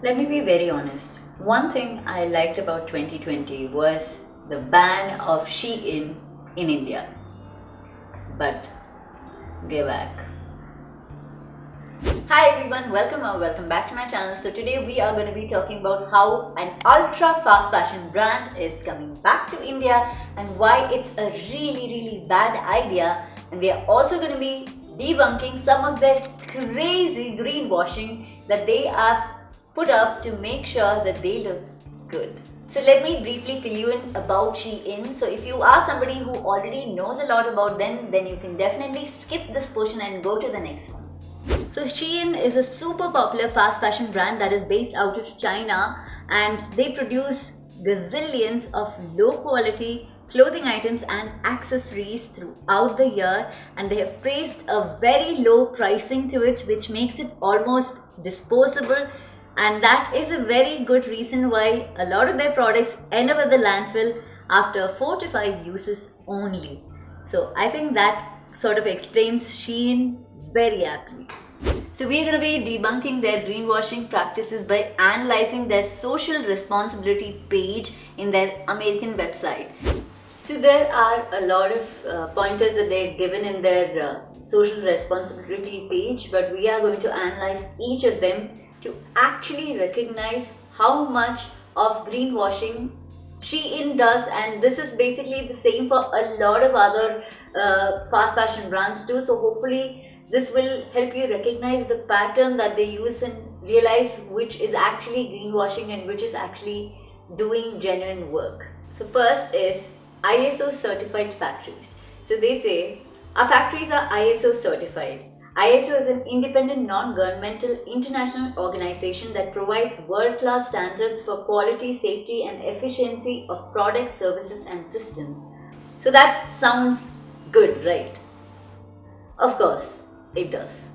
Let me be very honest. One thing I liked about 2020 was the ban of Shein in India. But they're back. Hi everyone, welcome or welcome back to my channel. So today we are going to be talking about how an ultra fast fashion brand is coming back to India and why it's a really bad idea. And we are also going to be debunking some of their crazy greenwashing that they are put up to make sure that they look good. So let me briefly fill you in about Shein. So if you are somebody who already knows a lot about them, then you can definitely skip this portion and go to the next one. So Shein is a super popular fast fashion brand that is based out of China, and they produce gazillions of low quality clothing items and accessories throughout the year, and they have placed a very low pricing to it, which makes it almost disposable. And that is a very good reason why a lot of their products end up at the landfill after 4 to 5 uses only. So I think that sort of explains Shein very aptly. So we are going to be debunking their greenwashing practices by analyzing their social responsibility page in their American website. So there are a lot of pointers that they've given in their social responsibility page, but we are going to analyze each of them to actually recognize how much of greenwashing Shein does, and this is basically the same for a lot of other fast fashion brands too. So hopefully this will help you recognize the pattern that they use and realize which is actually greenwashing and which is actually doing genuine work. So first is ISO certified factories. So they say our factories are ISO certified. ISO is an independent, non-governmental international organization that provides world-class standards for quality, safety, and efficiency of products, services, and systems. So that sounds good, right? Of course, it does.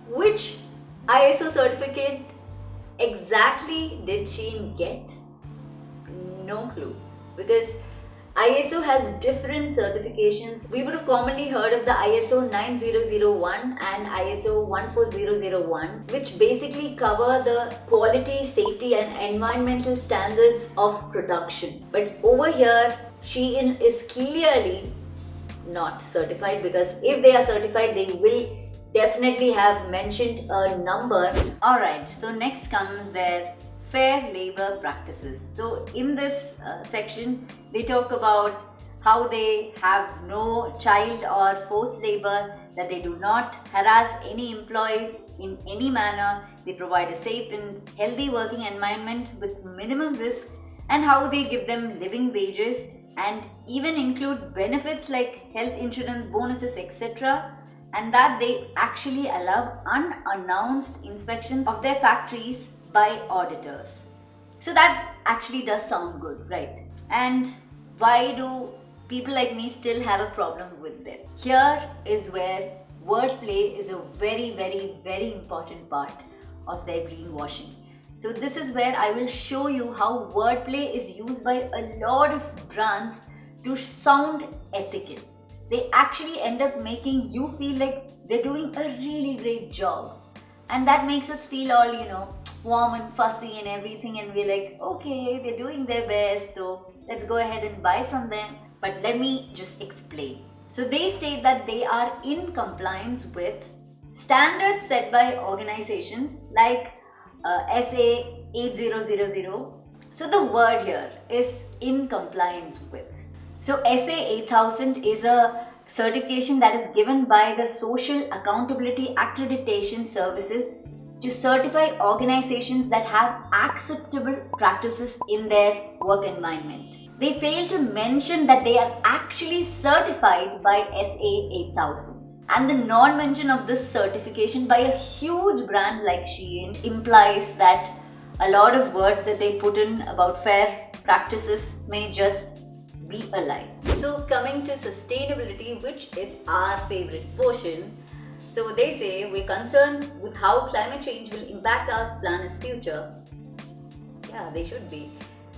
Which ISO certificate exactly did Shein get? No clue. Because ISO has different certifications. We would have commonly heard of the ISO 9001 and ISO 14001, which basically cover the quality, safety, and environmental standards of production. But over here, Shein is clearly not certified, because if they are certified, they will definitely have mentioned a number. Alright, so next comes their fair labor practices. So in this section, they talk about how they have no child or forced labor, that they do not harass any employees in any manner, they provide a safe and healthy working environment with minimum risk, and how they give them living wages and even include benefits like health insurance, bonuses, etc. And that they actually allow unannounced inspections of their factories by auditors. So that actually does sound good, right? And why do people like me still have a problem with them? Here is where wordplay is a very important part of their greenwashing. So this is where I will show you how wordplay is used by a lot of brands to sound ethical. They actually end up making you feel like they're doing a really great job. And that makes us feel all, warm and fussy and everything, and we're like, okay, they're doing their best, so let's go ahead and buy from them. But let me just explain. So they state that they are in compliance with standards set by organizations like SA 8000. So the word here is in compliance with. So SA 8000 is a certification that is given by the Social Accountability Accreditation Services to certify organizations that have acceptable practices in their work environment. They fail to mention that they are actually certified by SA 8000. And the non-mention of this certification by a huge brand like Shein implies that a lot of words that they put in about fair practices may just be a lie. So coming to sustainability, which is our favorite portion. So they say we're concerned with how climate change will impact our planet's future. Yeah, they should be.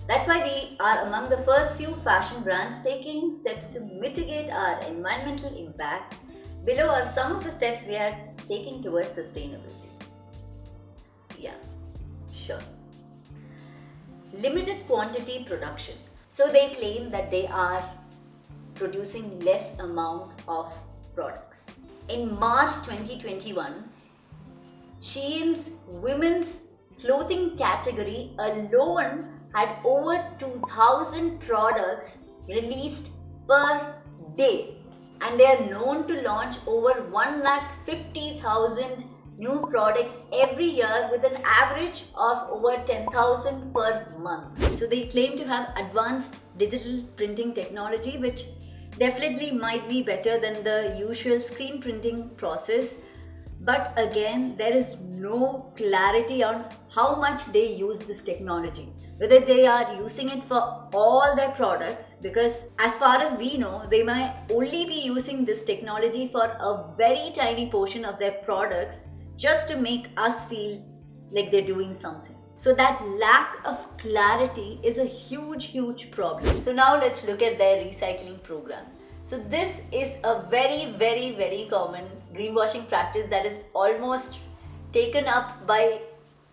That's why we are among the first few fashion brands taking steps to mitigate our environmental impact. Below are some of the steps we are taking towards sustainability. Yeah, sure. limited quantity production. So they claim that they are producing less amount of products. In March 2021, Shein's women's clothing category alone had over 2000 products released per day, and they are known to launch over 150,000 new products every year with an average of over 10,000 per month. So they claim to have advanced digital printing technology, which definitely might be better than the usual screen printing process. But again, there is no clarity on how much they use this technology, whether they are using it for all their products, because as far as we know, they might only be using this technology for a very tiny portion of their products just to make us feel like they're doing something. So that lack of clarity is a huge problem. So now let's look at their recycling program. So this is a very common greenwashing practice that is almost taken up by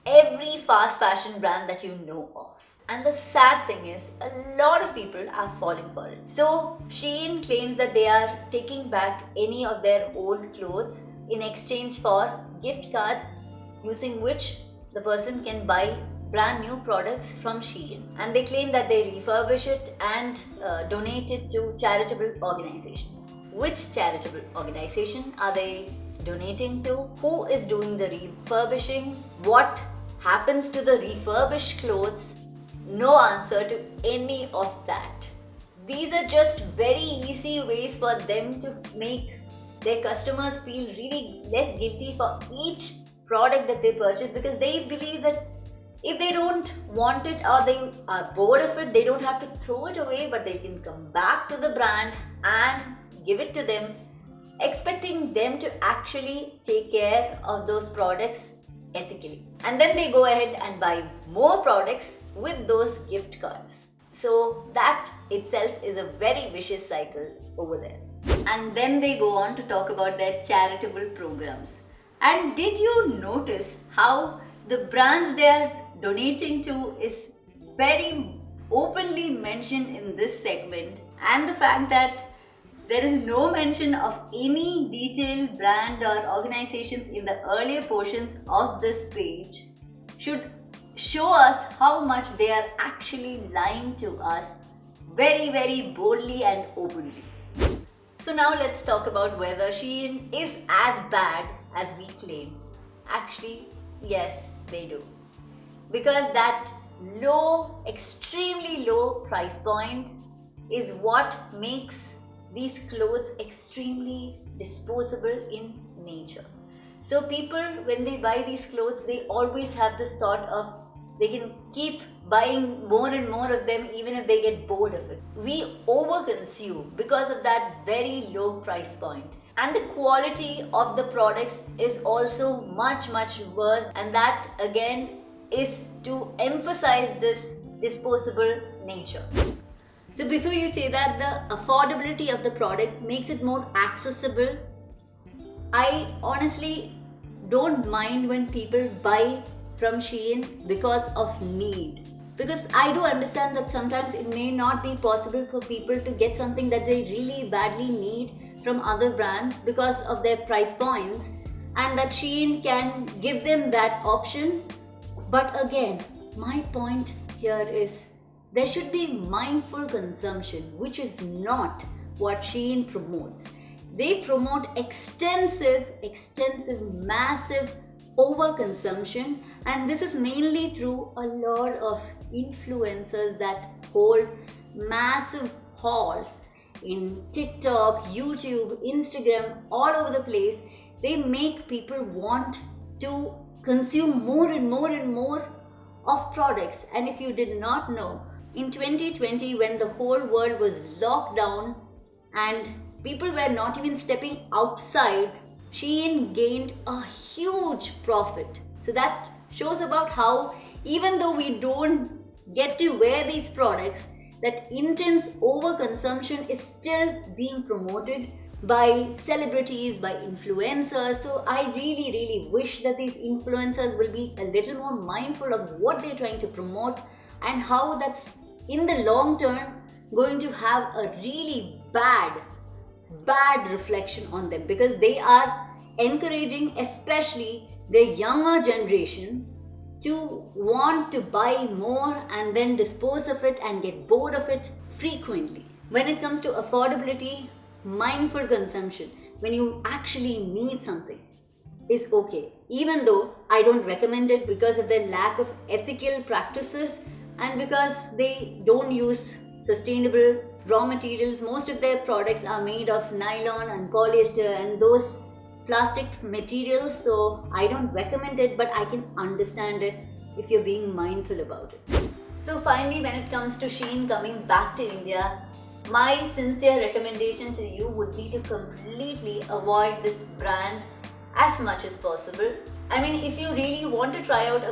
every fast fashion brand that you know of. And the sad thing is, a lot of people are falling for it. So Shein claims that they are taking back any of their old clothes in exchange for gift cards, using which the person can buy brand new products from Shein. And they claim that they refurbish it and donate it to charitable organizations. Which charitable organization are they donating to? Who is doing the refurbishing? What happens to the refurbished clothes? No answer to any of that. These are just very easy ways for them to make their customers feel really less guilty for each product that they purchase, because they believe that if they don't want it or they are bored of it, they don't have to throw it away, but they can come back to the brand and give it to them, expecting them to actually take care of those products ethically. And then they go ahead and buy more products with those gift cards. So that itself is a very vicious cycle over there. And then they go on to talk about their charitable programs. And did you notice how the brands they are donating to is very openly mentioned in this segment, and the fact that there is no mention of any detailed brand or organizations in the earlier portions of this page should show us how much they are actually lying to us very boldly and openly. So now let's talk about whether Shein is as bad as we claim. Actually, yes, they do. Because that low, extremely low price point is what makes these clothes extremely disposable in nature. So people, when they buy these clothes, they always have this thought of they can keep buying more and more of them even if they get bored of it. We overconsume because of that very low price point. And the quality of the products is also much worse, and that again is to emphasize this disposable nature. So before you say that the affordability of the product makes it more accessible, I honestly don't mind when people buy from Shein because of need. Because I do understand that sometimes it may not be possible for people to get something that they really badly need from other brands because of their price points, and that Shein can give them that option. But again, my point here is there should be mindful consumption, which is not what Shein promotes. They promote extensive, massive overconsumption, and this is mainly through a lot of influencers that hold massive hauls in TikTok, YouTube, Instagram, all over the place. They make people want to consume more and more of products. And if you did not know, in 2020, when the whole world was locked down and people were not even stepping outside, Shein gained a huge profit. So that shows about how, even though we don't get to wear these products, that intense overconsumption is still being promoted by celebrities, by influencers. So I really wish that these influencers will be a little more mindful of what they're trying to promote, and how that's in the long term going to have a really bad reflection on them, because they are encouraging especially the younger generation to want to buy more and then dispose of it and get bored of it frequently. When it comes to affordability, mindful consumption, when you actually need something, is okay. Even though I don't recommend it because of their lack of ethical practices and because they don't use sustainable raw materials. Most of their products are made of nylon and polyester and those plastic materials, so I don't recommend it, but I can understand it if you're being mindful about it. So finally, when it comes to Shein coming back to India, my sincere recommendation to you would be to completely avoid this brand as much as possible. I mean, if you really want to try out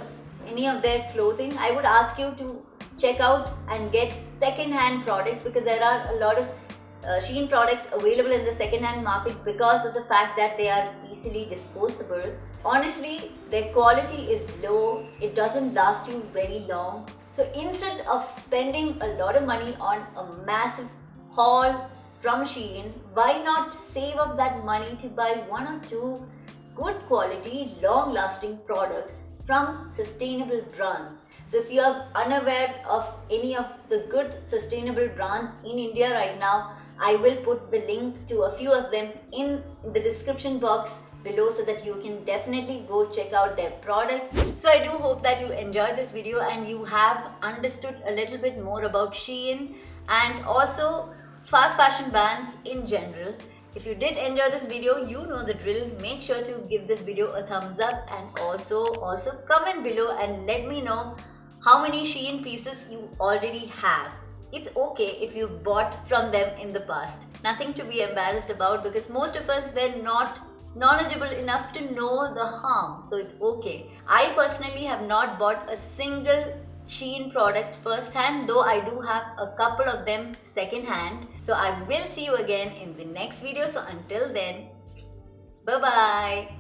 any of their clothing, I would ask you to check out and get second-hand products, because there are a lot of Shein products available in the second-hand market because of the fact that they are easily disposable. Honestly, their quality is low, it doesn't last you very long. So instead of spending a lot of money on a massive haul from Shein, why not save up that money to buy one or two good quality, long-lasting products from sustainable brands? So if you are unaware of any of the good sustainable brands in India right now, I will put the link to a few of them in the description box below so that you can definitely go check out their products. So I do hope that you enjoyed this video and you have understood a little bit more about Shein and also fast fashion brands in general. If you did enjoy this video, you know the drill. Make sure to give this video a thumbs up and also comment below and let me know how many Shein pieces you already have. It's okay if you bought from them in the past. Nothing to be embarrassed about, because most of us were not knowledgeable enough to know the harm. So it's okay. I personally have not bought a single Shein product first hand, though I do have a couple of them second hand. So I will see you again in the next video. So until then, bye bye.